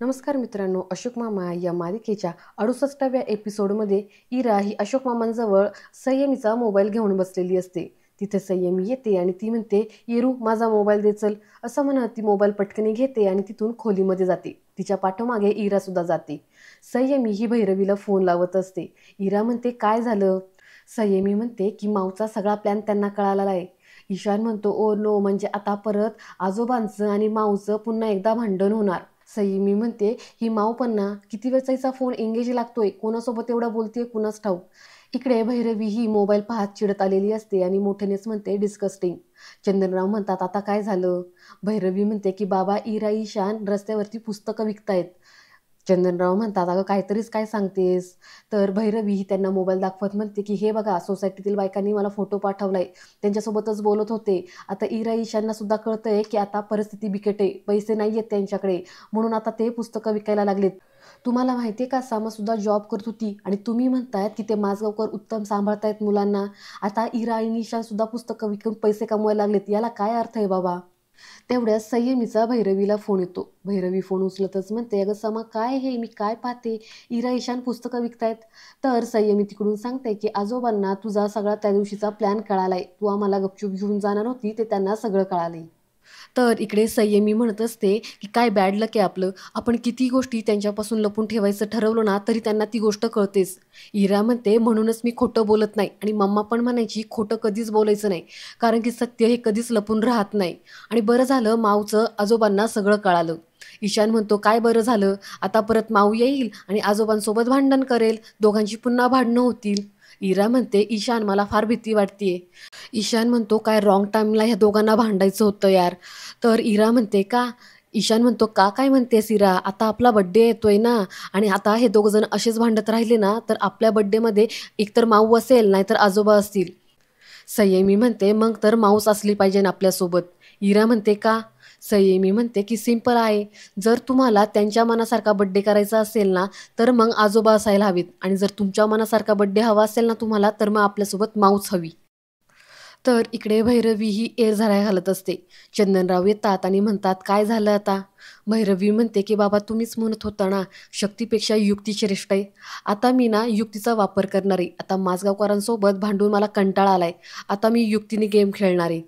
नमस्कार मित्रांनो, अशोक मामा या मालिकेच्या 68व्या एपिसोडमध्ये इरा ही अशोक मामांजवळ संयमीचा मोबाईल घेऊन बसलेली असते. तिथे संयमी येते आणि ती म्हणते, "येरू, माझा मोबाईल दे चल." असं म्हणत ती मोबाईल पटकनी घेते आणि तिथून खोलीमध्ये जाते. तिच्या पाठोमागे इरा सुद्धा जाते. संयमी ही भैरवीला फोन लावत असते. इरा म्हणते, "काय झालं?" संयमी म्हणते की माऊचा सगळा प्लॅन त्यांना कळालेला आहे. ईशान म्हणतो, "ओ नो, म्हणजे आता परत आजोबांचं आणि माऊचं पुन्हा एकदा भांडण होणार." संयमी म्हणते, "ही माऊ पण ना, किती वेळचा फोन एंगेज लागतोय, कोणासोबत एवढा बोलतेय कुणास ठाऊक." इकडे भैरवी ही मोबाईल पाहत चिडत आलेली असते आणि मोठ्यानेच म्हणते, "डिस्कस्टिंग." चंदनराव म्हणतात, "आता काय झालं?" भैरवी म्हणते की बाबा, इरा ईशान रस्त्यावरती पुस्तकं विकतायत. चंदनराव म्हणतात, "अगं काहीतरीच काय सांगतेस?" तर भैरवी ही त्यांना मोबाईल दाखवत म्हणते की हे बघा, सोसायटीतील बायकांनी मला फोटो पाठवलाय, त्यांच्यासोबतच बोलत होते. आता इरा ईशांना सुद्धा कळतंय की आता परिस्थिती बिकट आहे, पैसे नाही आहेत त्यांच्याकडे, म्हणून आता ते पुस्तकं विकायला लागलेत. तुम्हाला माहितीये का, सामा सुद्धा जॉब करत होती आणि तुम्ही म्हणतायत की ते माजगावकर उत्तम सांभाळतायत मुलांना. आता इरा आणि ईशान सुद्धा पुस्तकं विकून पैसे कमवायला लागलेत. याला काय अर्थ आहे बाबा? तेवढ्यात संयमीचा भैरवीला फोन येतो. भैरवी फोन उचलतच म्हणते, "अगं समा, काय हे मी काय पाहते, इरा ईशान पुस्तकं विकतायत." तर संयमी तिकडून सांगते की आजोबांना तुझा सगळा त्या दिवशीचा प्लॅन कळालाय, तू आम्हाला गपचूप घेऊन जाणार होती ते त्यांना सगळं कळालंय. तर इकडे संयमी म्हणत असते की काय बॅड लक आहे आपलं, आपण किती गोष्टी त्यांच्यापासून लपून ठेवायचं ठरवलं ना तरी त्यांना ती गोष्ट कळतेच. इरा म्हणते, "म्हणूनच मी खोटं बोलत नाही." आणि मम्मा पण म्हणायची खोटं कधीच बोलायचं नाही, कारण की सत्य हे कधीच लपून राहत नाही. आणि बरं झालं माऊचं आजोबांना सगळं कळालं. ईशान म्हणतो, "काय बरं झालं, आता परत माऊ येईल आणि आजोबांसोबत भांडण करेल, दोघांची पुन्हा भांडणं होतील." इरा म्हणते, "ईशान, मला फार भीती वाटतेय." ईशान म्हणतो, "काय रॉंग टाईमला ह्या दोघांना भांडायचं होतं यार." तर इरा म्हणते, "का?" ईशान म्हणतो, "का काय म्हणतेस इरा, आता आपला बड्डे येतोय ना, आणि आता हे दोघं जण असेच भांडत राहिले ना तर आपल्या बड्डेमध्ये एकतर माऊ असेल नाहीतर आजोबा असतील." संयमी म्हणते, "मग तर माऊस असली पाहिजे ना आपल्यासोबत." इरा म्हणते, "का?" संयमी म्हणते की सिंपल आहे, जर तुम्हाला त्यांच्या मनासारखा बड्डे करायचा असेल ना तर मग आजोबा असायला हवीत, आणि जर तुमच्या मनासारखा बड्डे हवा असेल ना तुम्हाला तर मग आपल्यासोबत माऊच हवी. तर इकडे भैरवी ही एरझाऱ्या घालत असते. चंदनराव येतात आणि म्हणतात, "काय झालं आता?" भैरवी म्हणते की बाबा, तुम्हीच म्हणत होता ना, शक्तीपेक्षा युक्ती श्रेष्ठ आहे. आता मी ना युक्तीचा वापर करणार आहे. आता माझगावकरांसोबत भांडून मला कंटाळा आलाय. आता मी युक्तीने गेम खेळणार आहे.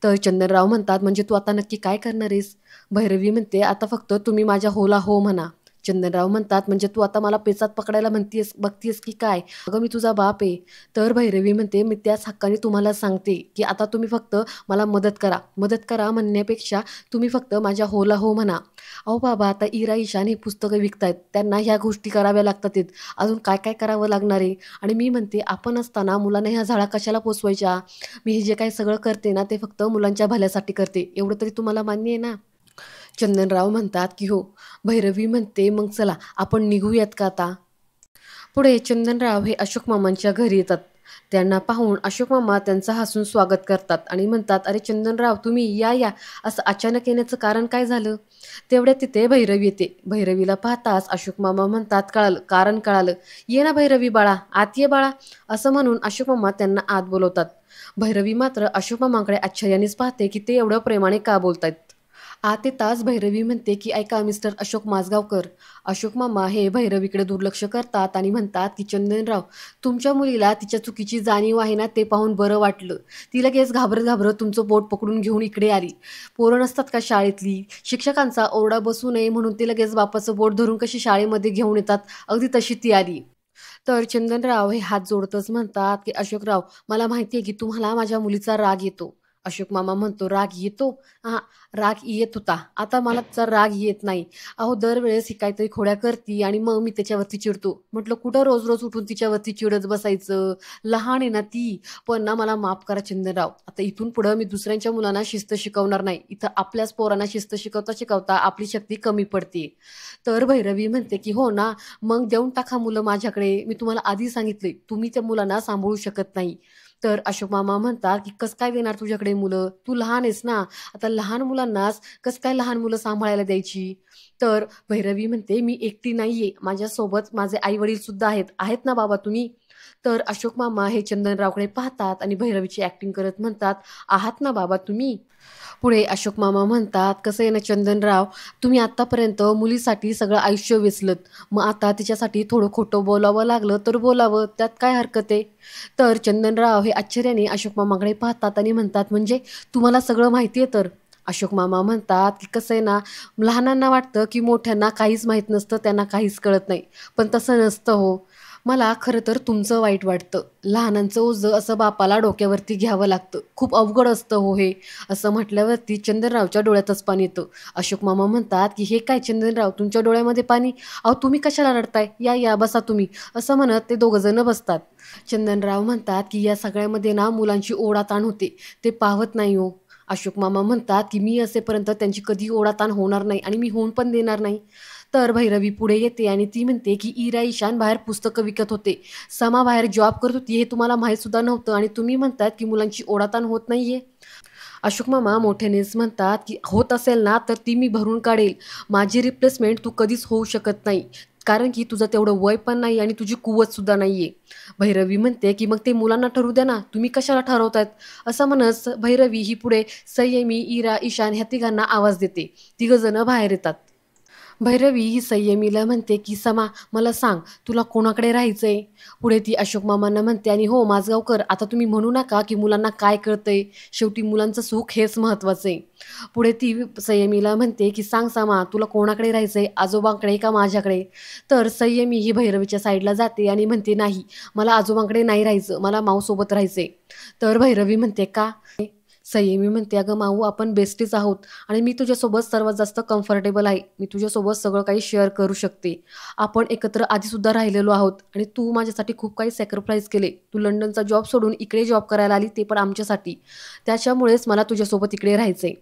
तर चंदनराव म्हणतात, "म्हणजे तू आता नक्की काय करणार आहेस?" भैरवी म्हणते, "आता फक्त तुम्ही माझ्या होला हो म्हणा." चंदनराव म्हणतात, "म्हणजे तू आता मला पेचात पकडायला म्हणतेस बघतेस की काय? अगं मी तुझा बाप आहे." तर भैरवी म्हणते, "मी त्याच हक्काने तुम्हाला सांगते की आता तुम्ही फक्त मला मदत करा. मदत करा म्हणण्यापेक्षा तुम्ही फक्त माझ्या होला हो म्हणा." "अहो बाबा, आता इरा ईशान ही पुस्तकं विकतायत, त्यांना ह्या गोष्टी कराव्या लागतात आहेत. अजून काय काय करावं लागणार आहे? आणि मी म्हणते आपण असताना मुलांना ह्या झाडा कशाला पोचवायच्या? मी हे जे काही सगळं करते ना ते फक्त मुलांच्या भल्यासाठी करते, एवढं तरी तुम्हाला मान्य आहे ना?" चंदनराव म्हणतात की "हो." भैरवी म्हणते, "मग चला आपण निघूयात का आता?" पुढे चंदनराव हे अशोक मामांच्या घरी येतात. त्यांना पाहून अशोक मामा त्यांचं हसून स्वागत करतात आणि म्हणतात, "अरे चंदनराव, तुम्ही या या, असं अचानक येण्याचं कारण काय झालं?" तेवढ्यात तिथे भैरवी येते. भैरवीला पाहताच अशोक मामा म्हणतात, "कळालं, कारण कळालं. ये ना भैरवी बाळा, आत ये बाळा." असं म्हणून अशोक मामा त्यांना आत बोलवतात. भैरवी मात्र अशोक मामाकडे आश्चर्यानेच पाहते की ते एवढ्या प्रेमाने का बोलतायत. आत येताच भैरवी म्हणते की "ऐका मिस्टर अशोक माझगावकर." अशोक मामा हे भैरवीकडे दुर्लक्ष करतात आणि म्हणतात की "चंदनराव, तुमच्या मुलीला तिच्या चुकीची जाणीव आहे ना ते पाहून बरं वाटलं. ती लगेच घाबरत घाबरत तुमचं बोट पकडून घेऊन इकडे आली. पोरं नसतात का शाळेतली, शिक्षकांचा ओरडा बसू नये म्हणून ते लगेच बापाचं बोट धरून कशी शाळेमध्ये घेऊन येतात, अगदी तशी ती आली." तर चंदनराव हे हात जोडतच म्हणतात की "अशोकराव, मला माहिती आहे की तुम्हाला माझ्या मुलीचा राग येतो." अशोक मामा म्हणतो, "राग येतो? हा, राग येत होता, आता मला तिचा राग येत नाही. अहो दरवेळेस ही काहीतरी खोड्या करती आणि मग मी त्याच्यावरती चिडतो." म्हटलं, "कुठं रोज रोज उठून तिच्यावरती चिडत बसायचं, लहान आहे ना ती." पण ना मला माफ करा चंदनराव, आता इथून पुढं मी दुसऱ्यांच्या मुलांना शिस्त शिकवणार नाही. इथं आपल्याच पोरांना शिस्त शिकवता शिकवता आपली शक्ती कमी पडते. तर भैरवी म्हणते की "हो ना, मग देऊन टाका मुलं माझ्याकडे. मी तुम्हाला आधी सांगितले, तुम्ही त्या मुलांना सांभाळू शकत नाही." तर अशोक मामा म्हणतात की "कसं काय देणार तुझ्याकडे मुलं? तू लहान आहेस ना. आता लहान मुलांनाच कसं काय लहान मुलं सांभाळायला द्यायची?" तर भैरवी म्हणते, "मी एकटी नाहीये. माझ्यासोबत माझे आई-वडील सुद्धा आहेत. आहेत ना बाबा तुम्ही?" तर अशोक मामा हे चंदनरावकडे पाहतात आणि भैरवीची ॲक्टिंग करत म्हणतात, "आहात ना बाबा तुम्ही?" पुढे अशोक मामा म्हणतात, "कसं आहे ना चंदनराव, तुम्ही आत्तापर्यंत मुलीसाठी सगळं आयुष्य वेचलत. मग आता तिच्यासाठी थोडं खोटं बोलावं लागलं तर बोलावं, त्यात काय हरकत आहे?" तर चंदनराव हे आश्चर्याने अशोक मामाकडे पाहतात आणि म्हणतात, "म्हणजे तुम्हाला सगळं माहिती आहे तर?" अशोक मामा म्हणतात, की "कसं आहे ना, लहानांना वाटतं की मोठ्यांना काहीच माहीत नसतं, त्यांना काहीच कळत नाही. पण तसं नसतं हो. मला खरं तर तुमचं वाईट वाटतं. लहानांचं ओझं असं बापाला डोक्यावरती घ्यावं लागतं. खूप अवघड असतं हो हे." असं म्हटल्यावरती चंदनरावच्या डोळ्यातच पाणी येतं. अशोक मामा म्हणतात, की "हे काय चंदनराव, तुमच्या डोळ्यामध्ये पाणी? अहो तुम्ही कशाला रडताय? या, या, बसा तुम्ही." असं म्हणत ते दोघंजणं बसतात. चंदनराव म्हणतात, की "या सगळ्यामध्ये ना मुलांची ओढाताण होते. ते पाहत नाही हो." अशोक मामा म्हणतात, की "मी असेपर्यंत त्यांची कधी ओढाताण होणार नाही आणि मी होऊन पण देणार नाही." तर भैरवी पुढे येते आणि ती म्हणते, की "इरा ईशान बाहेर पुस्तकं विकत होते. समा बाहेर जॉब करत होती, हे तुम्हाला माहीत सुद्धा नव्हतं आणि तुम्ही म्हणतायत, की मुलांची ओढाताण होत नाहीये." अशोक मामा मोठ्यानेच म्हणतात, की "होत असेल ना, तर ती मी भरून काढेल. माझी रिप्लेसमेंट तू कधीच होऊ शकत नाही. कारण की तुझं तेवढं वय पण नाही आणि तुझी कुवतसुद्धा नाही आहे." भैरवी म्हणते, की "मग ते मुलांना ठरवू द्या ना, तुम्ही कशाला ठरवतायत?" असं म्हणत भैरवी ही पुढे संयमी, इरा, ईशान ह्या तिघांना आवाज देते. तिघंजणं बाहेर येतात. भैरवी ही संयमीला म्हणते, की "समा, मला सांग, तुला कोणाकडे राहायचंय?" पुढे ती अशोक मामांना म्हणते, "आणि हो माझगावकर, आता तुम्ही म्हणू नका की मुलांना काय कळतंय, शेवटी मुलांचं सुख हेच महत्त्वाचं आहे." पुढे ती संयमीला म्हणते, की "सांग समा, तुला कोणाकडे राहायचंय, आजोबांकडे का माझ्याकडे?" तर संयमी ही भैरवीच्या साईडला जाते आणि म्हणते, "नाही, मला आजोबांकडे नाही राहायचं, मला माऊसोबत राहायचंय." तर भैरवी म्हणते, "का?" संयमी म्हणते, "अगं माऊ, आपण बेस्टीच आहोत आणि मी तुझ्यासोबत सर्वात जास्त कम्फर्टेबल आहे. मी तुझ्यासोबत सगळं काही शेअर करू शकते. आपण एकत्र आधीसुद्धा राहिलेलो आहोत आणि तू माझ्यासाठी खूप काही सॅक्रिफाईस केले. तू लंडनचा जॉब सोडून इकडे जॉब करायला आली, ते पण आमच्यासाठी. त्याच्यामुळेच मला तुझ्यासोबत इकडे राहायचंय."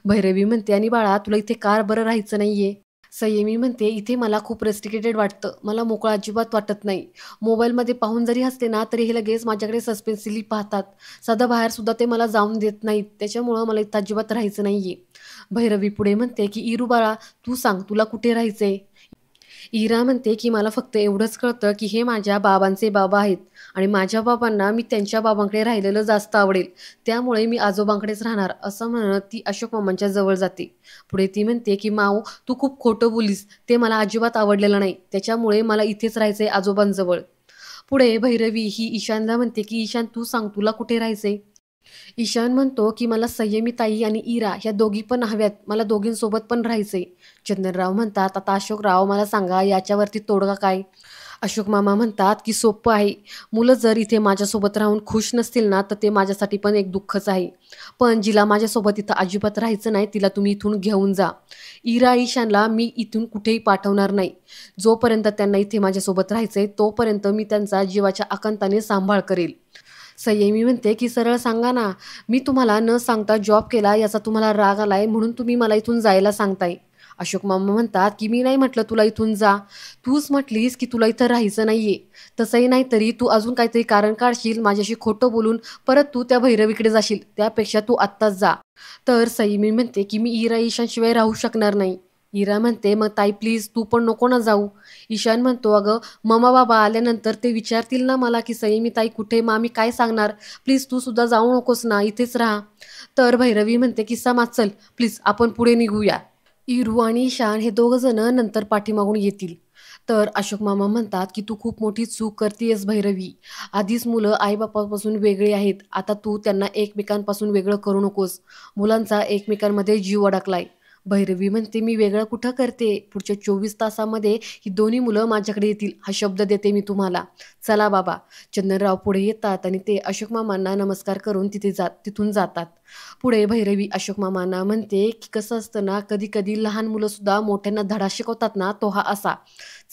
भैरवी म्हणते, "आणि बाळा, तुला इथे का बरं राहायचं नाहीये?" संयमी म्हणते, "इथे मला खूप रेस्ट्रिकेटेड वाटतं. मला मोकळं अजिबात वाटत नाही. मोबाईलमध्ये पाहून जरी हसले ना, तरी हे लगेच माझ्याकडे सस्पेन्सिव्हली पाहतात. साधं बाहेरसुद्धा ते मला जाऊन देत नाहीत. त्याच्यामुळं मला इथं अजिबात राहायचं नाहीये." भैरवी पुढे म्हणते, की "इरू बाळा, तू सांग तुला कुठे राहायचंय?" इरा म्हणते, की "मला फक्त एवढंच कळतं, की हे माझ्या बाबांचे बाबा आहेत आणि माझ्या बाबांना मी त्यांच्या बाबांकडे राहिलेलं जास्त आवडेल. त्यामुळे मी आजोबांकडेच राहणार." असं म्हणत ती अशोक मामांच्या जवळ जाते. पुढे ती म्हणते, की "माऊ, तू खूप खोटं बोललीस. ते मला अजिबात आवडलेलं नाही. त्याच्यामुळे मला इथेच राहायचंय आजोबांजवळ." पुढे भैरवी ही ईशानला म्हणते, की "ईशान, तू सांग तुला कुठे राहायचंय?" ईशान म्हणतो, की "मला संयमी ताई आणि इरा ह्या दोघी पण हव्यात. मला दोघींसोबत पण राहायचंय." चंदनराव म्हणतात, "आता अशोकराव मला सांगा याच्यावरती तोडगा काय?" अशोक मामा म्हणतात, की "सोपं आहे. मुलं जर इथे माझ्यासोबत राहून खुश नसतील ना, तर ते माझ्यासाठी पण एक दुःखच आहे. पण जिला माझ्यासोबत इथं अजिबात राहायचं नाही, तिला तुम्ही इथून घेऊन जा. इरा, ईशानला मी इथून कुठेही पाठवणार नाही. जोपर्यंत त्यांना इथे माझ्यासोबत राहायचंय, तोपर्यंत मी त्यांचा जीवाच्या आकांताने सांभाळ करेल." संयमी म्हणते, की "सरळ सांगा ना, मी तुम्हाला न सांगता जॉब केला याचा तुम्हाला राग आलाय म्हणून तुम्ही मला इथून जायला सांगताय." अशोक मामा म्हणतात, की "मी नाही म्हटलं तुला इथून जा. तूच म्हटलीस, की तुला इथं राहायचं नाहीये. तसंही नाही तरी तू अजून काहीतरी कारण काढशील, माझ्याशी खोटं बोलून परत तू त्या भैरवीकडे जाशील. त्यापेक्षा तू आत्ताच जा." तर संयमी म्हणते, की "मी इरा ईशानशिवाय राहू शकणार नाही." इरा म्हणते, "मग ताई प्लीज तू पण नको ना जाऊ." ईशान म्हणतो, "अगं मम्मा-बाबा आल्यानंतर ते विचारतील ना मला, की संयमीताई कुठे? मग आम्ही काय सांगणार? प्लीज तू सुद्धा जाऊ नकोस ना, इथेच राहा." तर भैरवी म्हणते, की "समाज चल, प्लीज आपण पुढे निघूया." इरू आणि ईशान हे दोघंजणं नंतर पाठीमागून येतील. तर अशोक मामा म्हणतात, की "तू खूप मोठी चूक करतीयेस भैरवी. आधीच मुलं आई-बापापासून वेगळी आहेत. आता तू त्यांना एकमेकांपासून वेगळं करू नकोस. मुलांचा एकमेकांमध्ये जीव अडकलाय." भैरवी म्हणते, "मी वेगळं कुठं करते? पुढच्या 24 तासामध्ये ही दोन्ही मुलं माझ्याकडे येतील, हा शब्द देते मी तुम्हाला. चला बाबा." चंदनराव पुढे येतात आणि ते अशोक मामांना नमस्कार करून तिथून जातात. पुढे भैरवी अशोक मामांना म्हणते, की "कसं असतं ना, कधी-कधी लहान मुलंसुद्धा मोठ्यांना धडा शिकवतात ना, तो हा असा.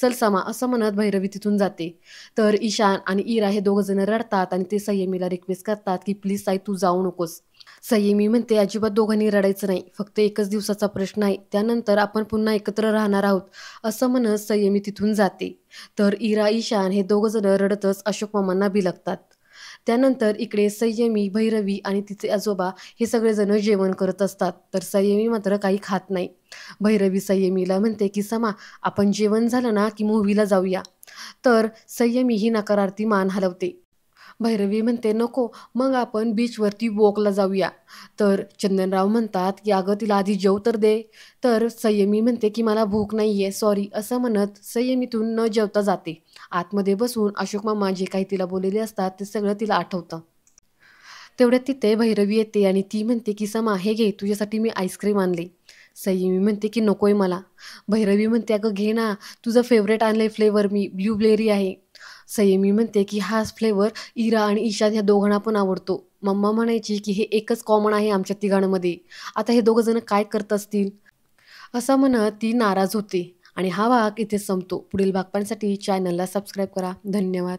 चल समा." असं म्हणत भैरवी तिथून जाते. तर ईशान आणि इरा हे दोघंजण रडतात आणि ते संयमीला रिक्वेस्ट करतात, की "प्लीज ताई तू जाऊ नकोस." संयमी म्हणते, "अजिबात दोघांनी रडायचं नाही. फक्त एकच दिवसाचा प्रश्न आहे. त्यानंतर आपण पुन्हा एकत्र राहणार आहोत." असं म्हणत संयमी तिथून जाते. तर इरा, ईशान हे दोघंजण रडतच अशोक मामांना बिलगतात. त्यानंतर इकडे संयमी, भैरवी आणि तिचे आजोबा हे सगळेजण जेवण करत असतात. तर संयमी मात्र काही खात नाही. भैरवी संयमीला म्हणते, की "समा, आपण जेवण झालं ना, की मूव्हीला जाऊया." तर संयमी ही नकारार्थी मान हलवते. भैरवी म्हणते नको, मग आपण बीचवरती वॉकला जाऊया. तर चंदनराव म्हणतात की अगं तिला आधी जेव तर दे. तर संयमी म्हणते की मला भूक नाहीये सॉरी, असं म्हणत संयमीतून न जेवता जाते. आतमध्ये बसून अशोक मामा जे काही तिला बोललेले असतात ते सगळं तिला आठवतं. तेवढ्यात तिथे भैरवी येते आणि ती म्हणते की समा हे घे, तुझ्यासाठी मी आईस्क्रीम आणले. संयमी म्हणते की नकोय मला. भैरवी म्हणते अगं घे ना, तुझं फेवरेट आणलंय फ्लेवर मी, ब्लूबेरी आहे. संयमी म्हणते की हाच फ्लेवर इरा आणि ईशान ह्या दोघांना पण आवडतो. मम्मा म्हणायची की हे एकच कॉमन आहे आमच्या तिघांमध्ये, आता हे दोघं जण काय करत असतील. असं म्हणत ती नाराज होते. आणि हा भाग इथे संपतो. पुढील भाग पाहण्यासाठी चॅनलला सबस्क्राईब करा. धन्यवाद.